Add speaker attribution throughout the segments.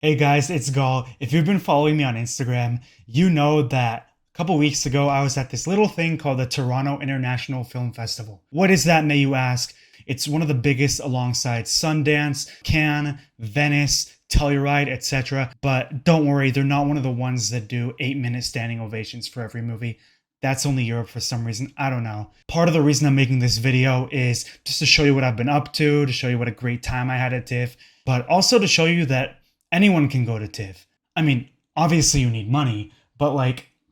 Speaker 1: Hey guys, it's Gal. If you've been following me on Instagram, you know that a couple weeks ago I was at this little thing called the Toronto International Film Festival. What is that, may you ask? It's one of the biggest alongside Sundance, Cannes, Venice, Telluride, etc. But don't worry, they're not one of the ones that do 8-minute standing ovations for every movie. That's only Europe for some reason. I don't know. Part of the reason I'm making this video is just to show you what I've been up to show you what a great time I had at TIFF, but also to show you that anyone can go to TIFF. I mean, obviously you need money, but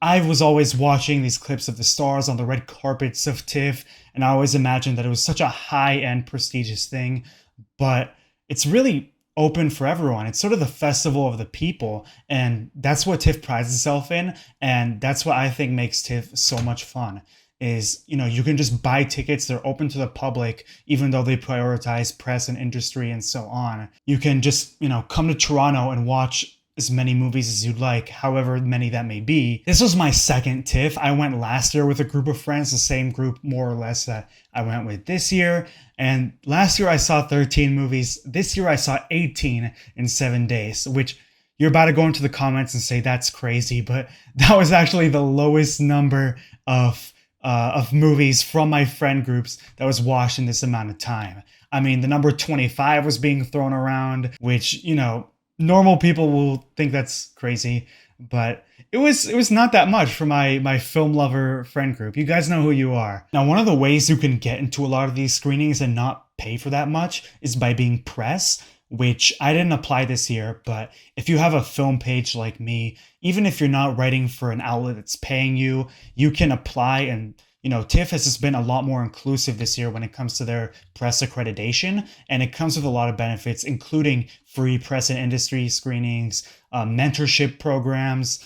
Speaker 1: I was always watching these clips of the stars on the red carpets of TIFF, and I always imagined that it was such a high-end, prestigious thing, but it's really open for everyone. It's sort of the festival of the people, and that's what TIFF prides itself in, and that's what I think makes TIFF so much fun. Is, you can just buy tickets. They're open to the public, even though they prioritize press and industry and so on. You can just, come to Toronto and watch as many movies as you'd like, however many that may be. This was my second TIFF. I went last year with a group of friends, the same group more or less that I went with this year. And last year I saw 13 movies. This year I saw 18 in 7 days, which you're about to go into the comments and say that's crazy, but that was actually the lowest number of movies from my friend groups that was watched in this amount of time. I mean, the number 25 was being thrown around, which, normal people will think that's crazy, but it was not that much for my film lover friend group. You guys know who you are. Now, one of the ways you can get into a lot of these screenings and not pay for that much is by being press, which I didn't apply this year, but if you have a film page like me, even if you're not writing for an outlet that's paying you, you can apply. And TIFF has just been a lot more inclusive this year when it comes to their press accreditation, and it comes with a lot of benefits, including free press and industry screenings, mentorship programs,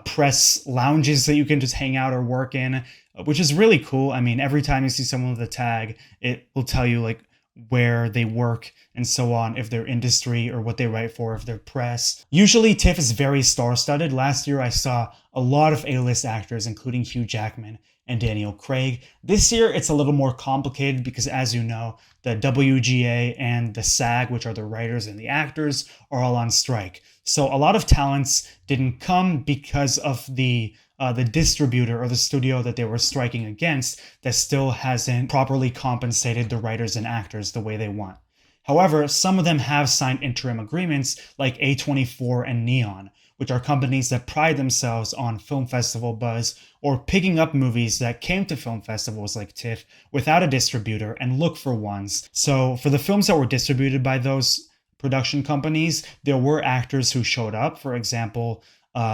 Speaker 1: press lounges that you can just hang out or work in, which is really cool. I mean, every time you see someone with a tag, it will tell you where they work and so on, if they're industry, or what they write for, if they're press. Usually TIFF is very star-studded. Last year I saw a lot of A-list actors, including Hugh Jackman and Daniel Craig. This year it's a little more complicated because, as you know, the WGA and the SAG, which are the writers and the actors, are all on strike. So a lot of talents didn't come because of the distributor or the studio that they were striking against that still hasn't properly compensated the writers and actors the way they want. However, some of them have signed interim agreements like A24 and Neon, which are companies that pride themselves on film festival buzz or picking up movies that came to film festivals like TIFF without a distributor and look for ones. So for the films that were distributed by those production companies, there were actors who showed up. For example,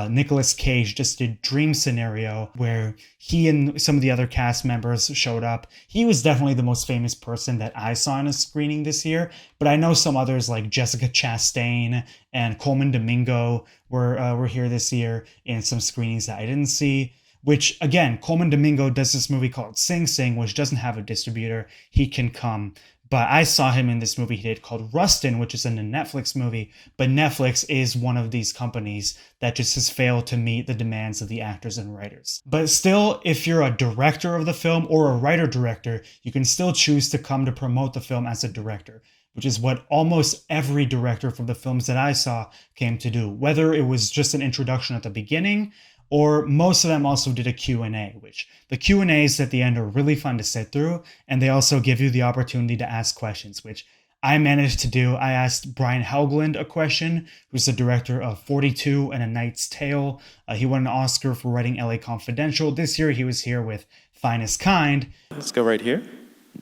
Speaker 1: Nicolas Cage just did Dream Scenario, where he and some of the other cast members showed up. He was definitely the most famous person that I saw in a screening this year, but I know some others like Jessica Chastain and Coleman Domingo were here this year in some screenings that I didn't see. Which, again, Coleman Domingo does this movie called Sing Sing, which doesn't have a distributor. He can come. But I saw him in this movie he did called Rustin, which is in a Netflix movie. But Netflix is one of these companies that just has failed to meet the demands of the actors and writers. But still, if you're a director of the film or a writer-director, you can still choose to come to promote the film as a director, which is what almost every director from the films that I saw came to do, whether it was just an introduction at the beginning, or most of them also did a Q&A, which the Q&As at the end are really fun to sit through, and they also give you the opportunity to ask questions, which I managed to do. I asked Brian Helgeland a question, who's the director of 42 and A Knight's Tale. He won an Oscar for writing LA Confidential. This year he was here with Finest Kind.
Speaker 2: Let's go right here.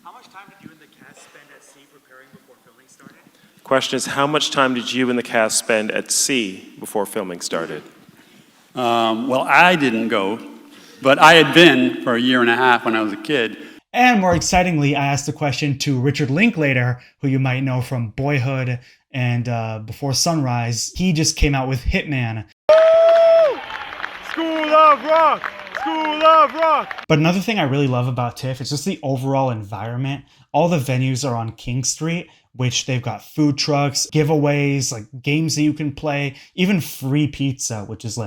Speaker 1: How much time did you and the cast spend at sea preparing before filming started?
Speaker 2: The question is, how much time did you and the cast spend at sea before filming started?
Speaker 3: Well, I didn't go, but I had been for a year and a half when I was a kid.
Speaker 1: And more excitingly, I asked the question to Richard Linklater, who you might know from Boyhood and Before Sunrise. He just came out with Hitman.
Speaker 4: School of Rock! School of Rock!
Speaker 1: But another thing I really love about TIFF is just the overall environment. All the venues are on King Street, which they've got food trucks, giveaways, games that you can play, even free pizza, which is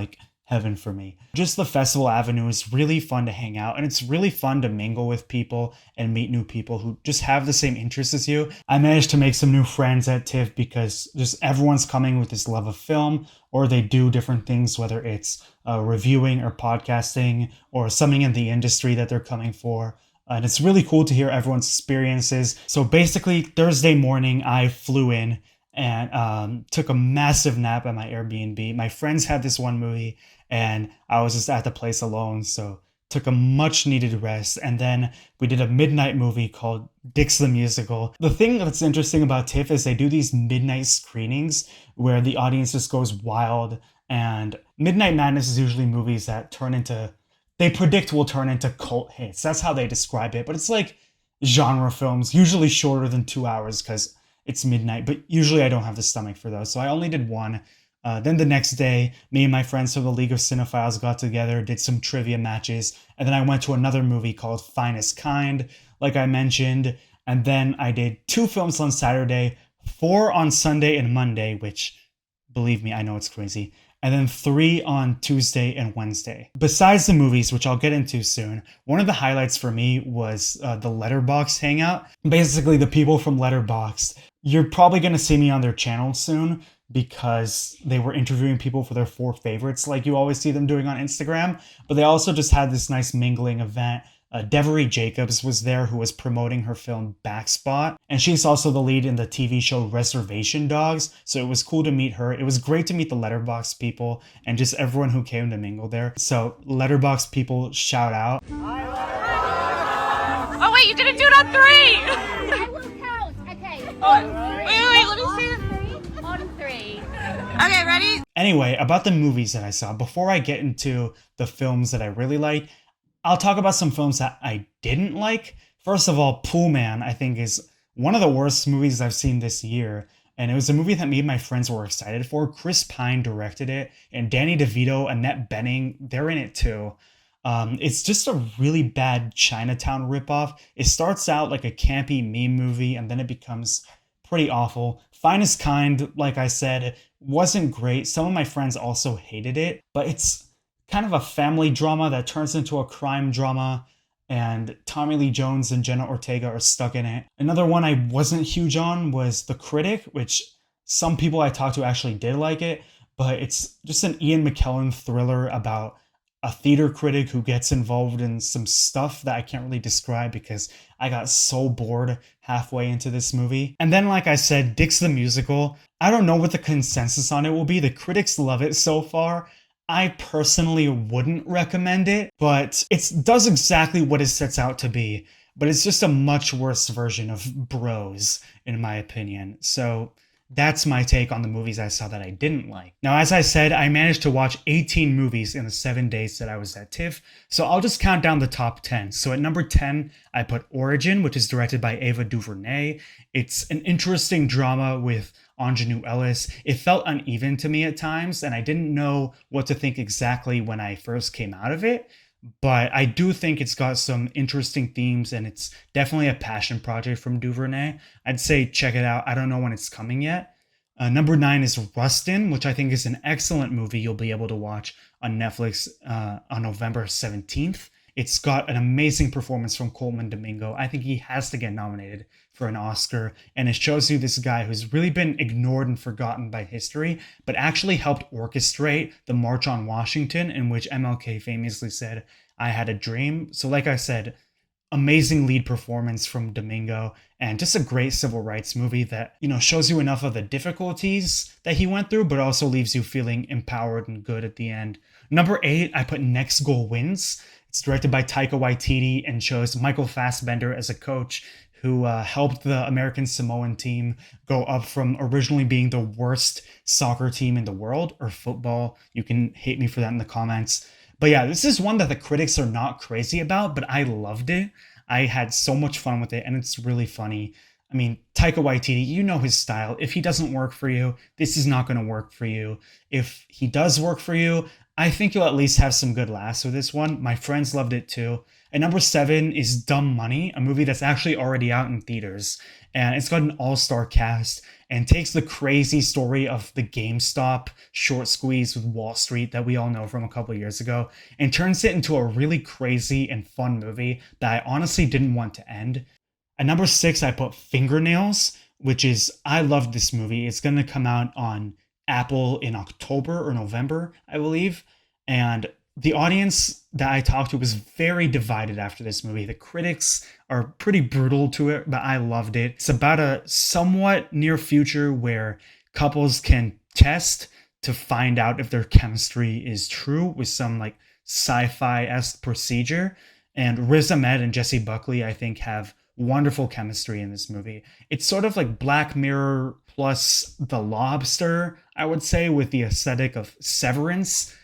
Speaker 1: heaven for me. Just the festival avenue is really fun to hang out, and it's really fun to mingle with people and meet new people who just have the same interests as you. I managed to make some new friends at TIFF because just everyone's coming with this love of film, or they do different things, whether it's reviewing or podcasting or something in the industry that they're coming for. And it's really cool to hear everyone's experiences. So basically, Thursday morning, I flew in and took a massive nap at my Airbnb. My friends had this one movie, and I was just at the place alone, so took a much needed rest. And then we did a midnight movie called Didnt the Musical. The thing that's interesting about TIFF is they do these midnight screenings where the audience just goes wild. And Midnight Madness is usually movies that they predict will turn into cult hits. That's how they describe it. But it's like genre films, usually shorter than 2 hours because it's midnight. But usually I don't have the stomach for those. So I only did one. Then the next day, me and my friends from the League of Cinephiles got together, did some trivia matches. And then I went to another movie called Finest Kind, like I mentioned. And then I did 2 films on Saturday, 4 on Sunday and Monday, which, believe me, I know it's crazy. And then 3 on Tuesday and Wednesday. Besides the movies, which I'll get into soon, one of the highlights for me was the Letterbox Hangout. Basically, the people from Letterboxd, you're probably going to see me on their channel soon because they were interviewing people for their 4 favorites like you always see them doing on Instagram. But they also just had this nice mingling event. Devery Jacobs was there, who was promoting her film Backspot, and she's also the lead in the TV show Reservation Dogs, so it was cool to meet her. It was great to meet the Letterboxd people and just everyone who came to mingle there. So Letterboxd people, shout out.
Speaker 5: Oh wait, you didn't do it on 3!
Speaker 6: I will count. Okay.
Speaker 5: Wait, let me see.
Speaker 6: On 3.
Speaker 5: Okay, ready?
Speaker 1: Anyway, about the movies that I saw, before I get into the films that I really liked, I'll talk about some films that I didn't like. First of all, Pool Man, I think, is one of the worst movies I've seen this year. And it was a movie that me and my friends were excited for. Chris Pine directed it, and Danny DeVito, Annette Bening, they're in it too. It's just a really bad Chinatown ripoff. It starts out like a campy meme movie, and then it becomes pretty awful. Finest Kind, like I said, wasn't great. Some of my friends also hated it, but it's kind of a family drama that turns into a crime drama, and Tommy Lee Jones and Jenna Ortega are stuck in it. Another one I wasn't huge on was The Critic, which some people I talked to actually did like it, but it's just an Ian McKellen thriller about a theater critic who gets involved in some stuff that I can't really describe because I got so bored halfway into this movie. And then, like I said, Didnt the Musical. I don't know what the consensus on it will be. The critics love it so far. I personally wouldn't recommend it, but it does exactly what it sets out to be. But it's just a much worse version of Bros, in my opinion. So that's my take on the movies I saw that I didn't like. Now, as I said, I managed to watch 18 movies in the 7 days that I was at TIFF, so I'll just count down the top 10. So at number 10, I put Origin, which is directed by Ava DuVernay. It's an interesting drama with Ingenue Ellis. It felt uneven to me at times, and I didn't know what to think exactly when I first came out of it. But I do think it's got some interesting themes, and it's definitely a passion project from DuVernay. I'd say check it out. I don't know when it's coming yet. Number 9 is Rustin, which I think is an excellent movie you'll be able to watch on Netflix on November 17th. It's got an amazing performance from Coleman Domingo. I think he has to get nominated for an Oscar. And it shows you this guy who's really been ignored and forgotten by history, but actually helped orchestrate the March on Washington, in which MLK famously said, "I had a dream." So like I said, amazing lead performance from Domingo, and just a great civil rights movie that, shows you enough of the difficulties that he went through, but also leaves you feeling empowered and good at the end. Number 8, I put Next Goal Wins. It's directed by Taika Waititi and shows Michael Fassbender as a coach who helped the American Samoan team go up from originally being the worst soccer team in the world, or football. You can hate me for that in the comments. But yeah, this is one that the critics are not crazy about, but I loved it. I had so much fun with it, and it's really funny. I mean, Taika Waititi, you know his style. If he doesn't work for you, this is not going to work for you. If he does work for you, I think you'll at least have some good laughs with this one. My friends loved it too. And number 7 is Dumb Money, a movie that's actually already out in theaters. And it's got an all-star cast and takes the crazy story of the GameStop short squeeze with Wall Street that we all know from a couple years ago and turns it into a really crazy and fun movie that I honestly didn't want to end. At number 6, I put Fingernails, which is, I love this movie. It's going to come out on Apple in October or November, I believe. And the audience that I talked to was very divided after this movie. The critics are pretty brutal to it, but I loved it. It's about a somewhat near future where couples can test to find out if their chemistry is true with some like sci-fi-esque procedure. And Riz Ahmed and Jessie Buckley, I think, have wonderful chemistry in this movie. It's sort of like Black Mirror plus The Lobster, I would say, with the aesthetic of Severance,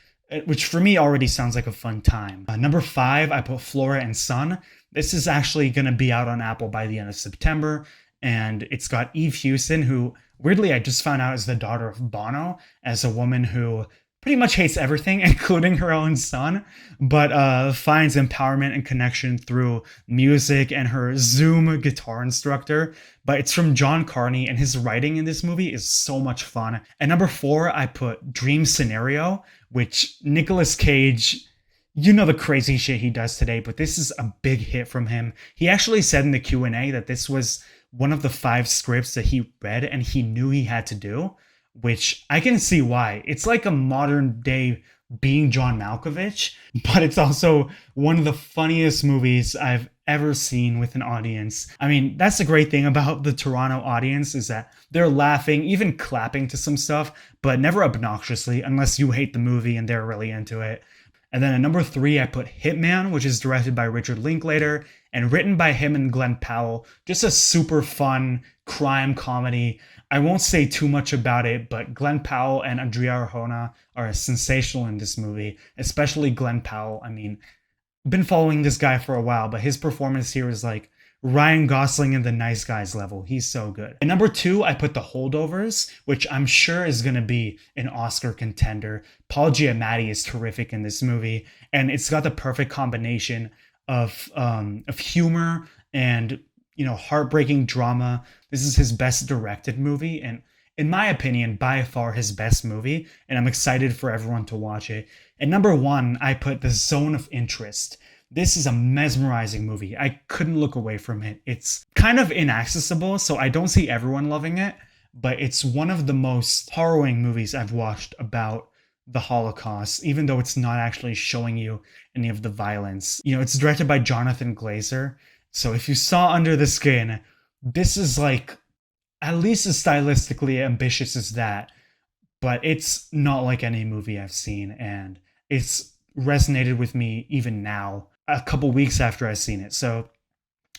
Speaker 1: which for me already sounds like a fun time. Number 5, I put Flora and Son. This is actually going to be out on Apple by the end of September, and it's got Eve Hewson, who weirdly I just found out is the daughter of Bono, as a woman who pretty much hates everything, including her own son, but finds empowerment and connection through music and her Zoom guitar instructor. But it's from John Carney, and his writing in this movie is so much fun. At number 4, I put Dream Scenario, which Nicolas Cage, you know the crazy shit he does today, but this is a big hit from him. He actually said in the Q&A that this was one of the 5 scripts that he read and he knew he had to do, which I can see why. It's like a modern day Being John Malkovich, but it's also one of the funniest movies I've ever seen with an audience. I mean, that's the great thing about the Toronto audience, is that they're laughing, even clapping to some stuff, but never obnoxiously, unless you hate the movie and they're really into it. And then at number 3, I put Hitman, which is directed by Richard Linklater and written by him and Glenn Powell. Just a super fun crime comedy. I won't say too much about it, but Glenn Powell and Adria Arjona are sensational in this movie, especially Glenn Powell. I mean, been following this guy for a while, but his performance here is like Ryan Gosling in The Nice Guys level. He's so good. At number 2, I put The Holdovers, which I'm sure is going to be an Oscar contender. Paul Giamatti is terrific in this movie, and it's got the perfect combination of humor and, you know, heartbreaking drama. This is his best directed movie, and in my opinion, by far his best movie, and I'm excited for everyone to watch it. At number 1, I put The Zone of Interest. This is a mesmerizing movie. I couldn't look away from it. It's kind of inaccessible, so I don't see everyone loving it, but it's one of the most harrowing movies I've watched about the Holocaust, even though it's not actually showing you any of the violence. You know, it's directed by Jonathan Glazer, so if you saw Under the Skin, this is like at least as stylistically ambitious as that, but it's not like any movie I've seen, and it's resonated with me even now, a couple weeks after I've seen it. So,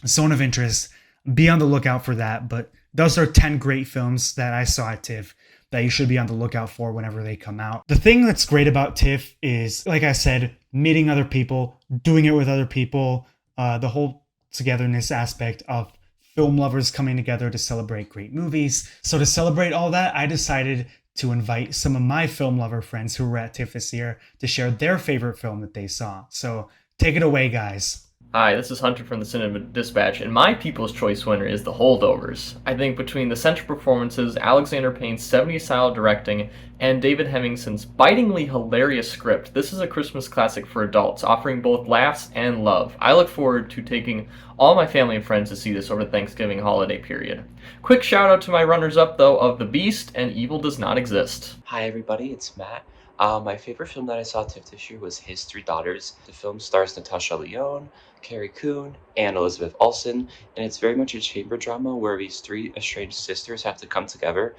Speaker 1: Zone of Interest, be on the lookout for that. But those are 10 great films that I saw at TIFF that you should be on the lookout for whenever they come out. The thing that's great about TIFF is, like I said, meeting other people, doing it with other people, the whole togetherness aspect of film lovers coming together to celebrate great movies. So to celebrate all that, I decided to invite some of my film lover friends who were at TIFF this year to share their favorite film that they saw. So take it away, guys.
Speaker 7: Hi, this is Hunter from the Cinema Dispatch, and my People's Choice winner is The Holdovers. I think between the central performances, Alexander Payne's 70s style directing, and David Hemingson's bitingly hilarious script, this is a Christmas classic for adults, offering both laughs and love. I look forward to taking all my family and friends to see this over the Thanksgiving holiday period. Quick shout out to my runners-up, though, of The Beast and Evil Does Not Exist.
Speaker 8: Hi everybody, it's Matt. My favorite film that I saw at TIFF this year was His Three Daughters. The film stars Natasha Lyonne, Carrie Coon, and Elizabeth Olsen, and it's very much a chamber drama where these 3 estranged sisters have to come together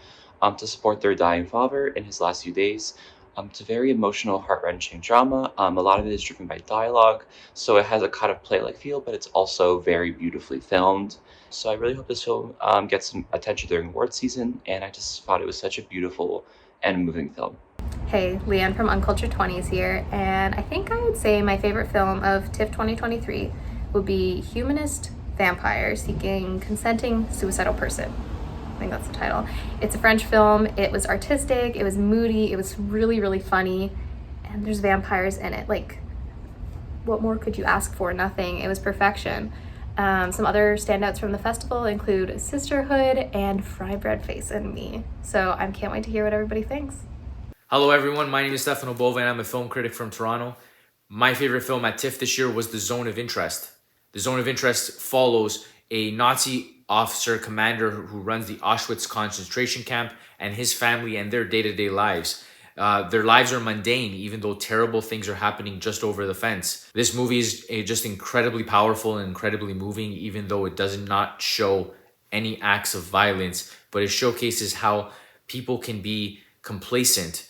Speaker 8: to support their dying father in his last few days. It's a very emotional, heart-wrenching drama. A lot of it is driven by dialogue, so it has a kind of play-like feel, but it's also very beautifully filmed. So I really hope this film gets some attention during award season, and I just thought it was such a beautiful and moving film.
Speaker 9: Hey, Leanne from Uncultured 20s here, and I think I would say my favorite film of TIFF 2023 would be Humanist Vampire Seeking Consenting Suicidal Person. I think that's the title. It's a French film. It was artistic, it was moody, it was really, really funny, and there's vampires in it. Like, what more could you ask for? Nothing. It was perfection. Some other standouts from the festival include Sisterhood and Fry Bread Face and Me. So I can't wait to hear what everybody thinks.
Speaker 10: Hello everyone, my name is Stefano Bova and I'm a film critic from Toronto. My favorite film at TIFF this year was The Zone of Interest. The Zone of Interest follows a Nazi officer commander who runs the Auschwitz concentration camp and his family and their day-to-day lives. Their lives are mundane, even though terrible things are happening just over the fence. This movie is just incredibly powerful and incredibly moving, even though it does not show any acts of violence, but it showcases how people can be complacent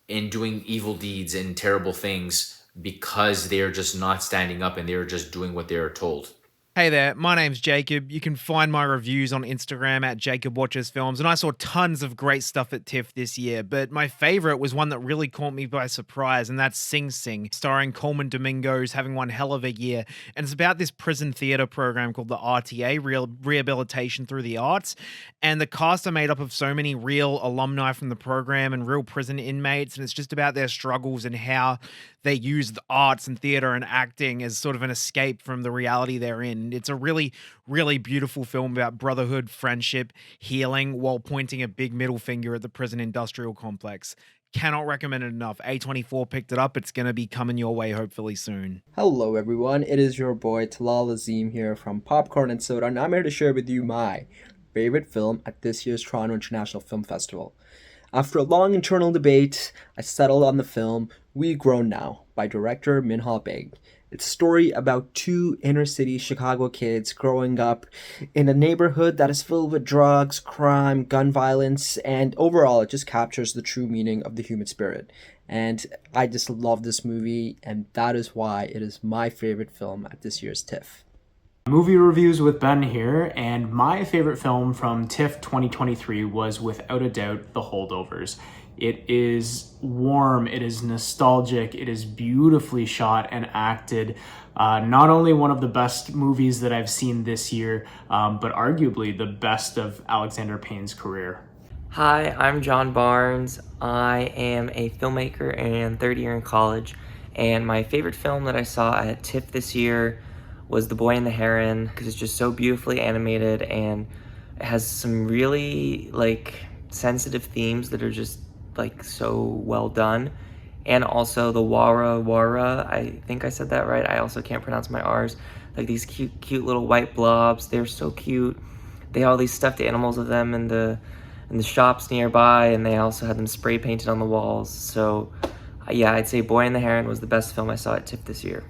Speaker 10: in doing evil deeds and terrible things because they are just not standing up and they are just doing what they are told.
Speaker 11: Hey there, my name's Jacob. You can find my reviews on Instagram at Jacob Watches Films, and I saw tons of great stuff at TIFF this year, but my favorite was one that really caught me by surprise, and that's Sing Sing, starring Coleman Domingos, having one hell of a year. And it's about this prison theater program called the RTA, Rehabilitation Through the Arts, and the cast are made up of so many real alumni from the program and real prison inmates, and it's just about their struggles and how they use the arts and theater and acting as sort of an escape from the reality they're in. It's a really, really beautiful film about brotherhood, friendship, healing, while pointing a big middle finger at the prison industrial complex. Cannot recommend it enough. A24 picked it up. It's going to be coming your way hopefully soon.
Speaker 12: Hello everyone, it is your boy Talal Azim here from Popcorn and Soda, and I'm here to share with you my favorite film at this year's Toronto International Film Festival. After a long internal debate, I settled on the film We Grow Now by director Minhal Baig. It's a story about two inner-city Chicago kids growing up in a neighborhood that is filled with drugs, crime, gun violence, and overall it just captures the true meaning of the human spirit. And I just love this movie, and that is why it is my favorite film at this year's TIFF.
Speaker 13: Movie reviews with Ben here, and my favorite film from TIFF 2023 was without a doubt The Holdovers. It is warm, it is nostalgic, it is beautifully shot and acted. Not only one of the best movies that I've seen this year, but arguably the best of Alexander Payne's career.
Speaker 14: Hi, I'm John Barnes. I am a filmmaker and third year in college, and my favorite film that I saw at TIFF this year was The Boy and the Heron, because it's just so beautifully animated and it has some really sensitive themes that are just so well done. And also the Wara, I think I said that right, I also can't pronounce my R's, these cute little white blobs. They're so cute. They have all these stuffed animals of them in the shops nearby, and they also had them spray painted on the walls. So yeah, I'd say Boy and the Heron was the best film I saw at TIFF this year.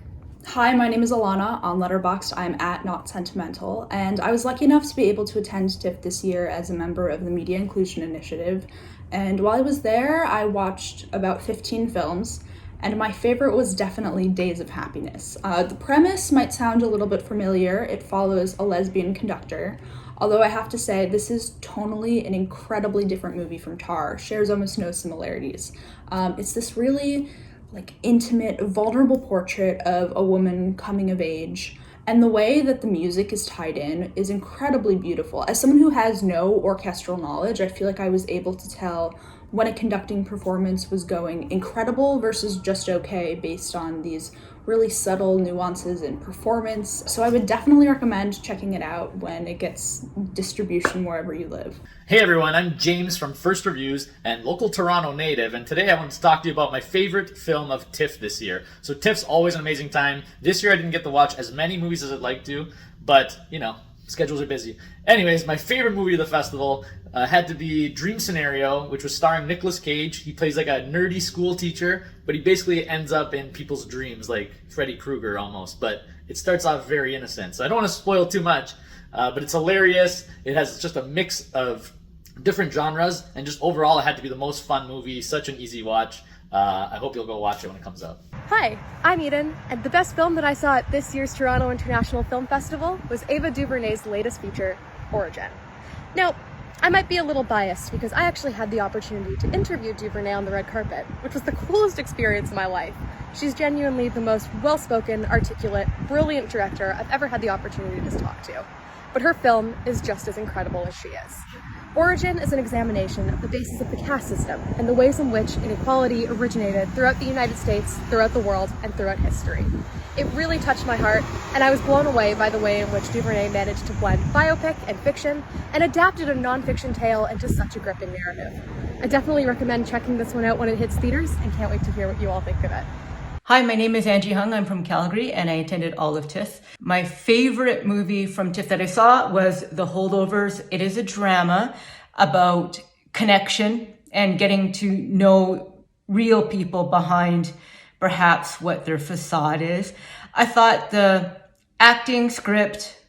Speaker 15: Hi, my name is Alana. On Letterboxd, I'm at Not Sentimental, and I was lucky enough to be able to attend TIFF this year as a member of the Media Inclusion Initiative. And while I was there, I watched about 15 films, and my favorite was definitely Days of Happiness. The premise might sound a little bit familiar. It follows a lesbian conductor, although I have to say this is tonally an incredibly different movie from Tar, shares almost no similarities. It's this really intimate, vulnerable portrait of a woman coming of age, and the way that the music is tied in is incredibly beautiful. As someone who has no orchestral knowledge, I feel like I was able to tell when a conducting performance was going incredible versus just okay based on these really subtle nuances in performance. So I would definitely recommend checking it out when it gets distribution wherever you live.
Speaker 16: Hey everyone, I'm James from First Reviews and local Toronto native, and today I want to talk to you about my favorite film of TIFF this year. So TIFF's always an amazing time. This year I didn't get to watch as many movies as I'd like to, but schedules are busy. Anyways, my favorite movie of the festival had to be Dream Scenario, which was starring Nicolas Cage. He plays a nerdy school teacher, but he basically ends up in people's dreams, like Freddy Krueger almost. But it starts off very innocent, so I don't want to spoil too much, but it's hilarious. It has just a mix of different genres, and just overall it had to be the most fun movie, such an easy watch. I hope you'll go watch it when it comes out.
Speaker 17: Hi, I'm Eden, and the best film that I saw at this year's Toronto International Film Festival was Ava DuVernay's latest feature, Origin. Now, I might be a little biased because I actually had the opportunity to interview DuVernay on the red carpet, which was the coolest experience of my life. She's genuinely the most well-spoken, articulate, brilliant director I've ever had the opportunity to talk to. But her film is just as incredible as she is. Origin is an examination of the basis of the caste system and the ways in which inequality originated throughout the United States, throughout the world, and throughout history. It really touched my heart, and I was blown away by the way in which DuVernay managed to blend biopic and fiction and adapted a non-fiction tale into such a gripping narrative. I definitely recommend checking this one out when it hits theaters, and can't wait to hear what you all think of it.
Speaker 18: Hi, my name is Angie Hung. I'm from Calgary and I attended all of TIFF. My favorite movie from TIFF that I saw was The Holdovers. It is a drama about connection and getting to know real people behind perhaps what their facade is. I thought the acting, script,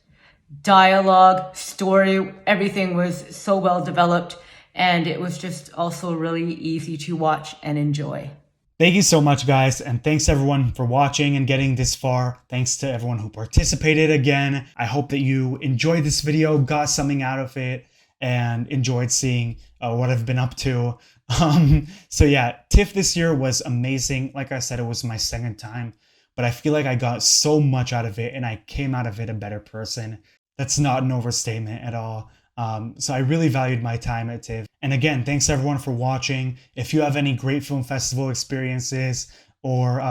Speaker 18: dialogue, story, everything was so well developed, and it was just also really easy to watch and enjoy.
Speaker 1: Thank you so much, guys, and thanks everyone for watching and getting this far. Thanks to everyone who participated again. I hope that you enjoyed this video, got something out of it, and enjoyed seeing what I've been up to. So yeah, TIFF this year was amazing. Like I said, it was my second time, but I feel like I got so much out of it and I came out of it a better person. That's not an overstatement at all. So I really valued my time at TIFF. And again, thanks everyone for watching. If you have any great film festival experiences, or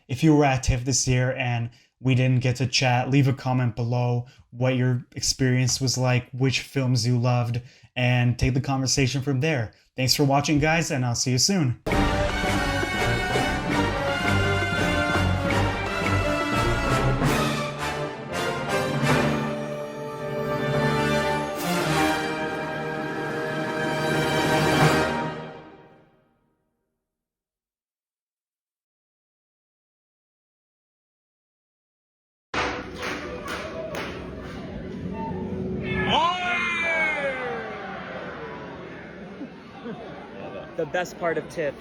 Speaker 1: if you were at TIFF this year and we didn't get to chat, leave a comment below what your experience was like, which films you loved, and take the conversation from there. Thanks for watching, guys, and I'll see you soon.
Speaker 19: The best part of TIFF.